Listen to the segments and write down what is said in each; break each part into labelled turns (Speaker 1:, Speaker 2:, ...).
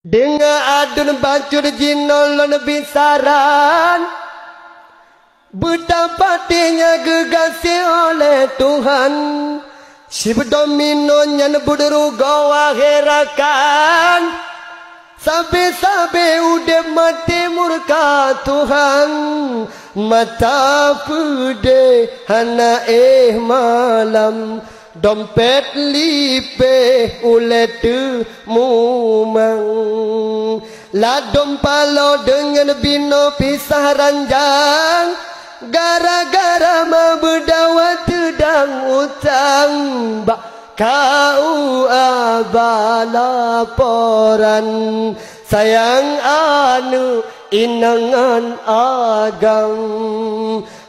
Speaker 1: Dengan adun bacur jinolon bisaran, betapa dia gegasi oleh Tuhan. Sibdomino nyan budrugo akhirakan, sampai udah mati murka Tuhan. Mata pude hana malam, dompet lipe ulet mumang. La dompalo dengan bino pisah ranjang, gara-gara mabudawa tudang utang. Kau abalaporan sayang anu inangan agam.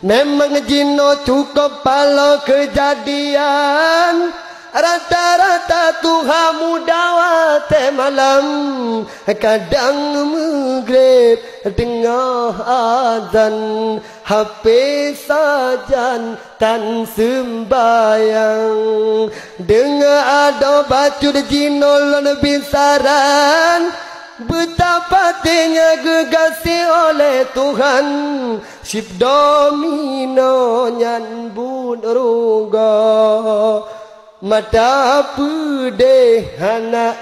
Speaker 1: Memang jino cukup palo kejadian, rata-rata tuha mudawa te malam. Kadang maghrib tengah azan, HP sajan tan sembayang. Dengar ada bacur jinolon bisaran, betapa dia gegasi oleh Tuhan. Sibdomino nyan budruga, mata pude hana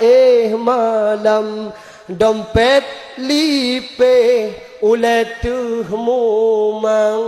Speaker 1: malam, dompet lipe ulet mumang.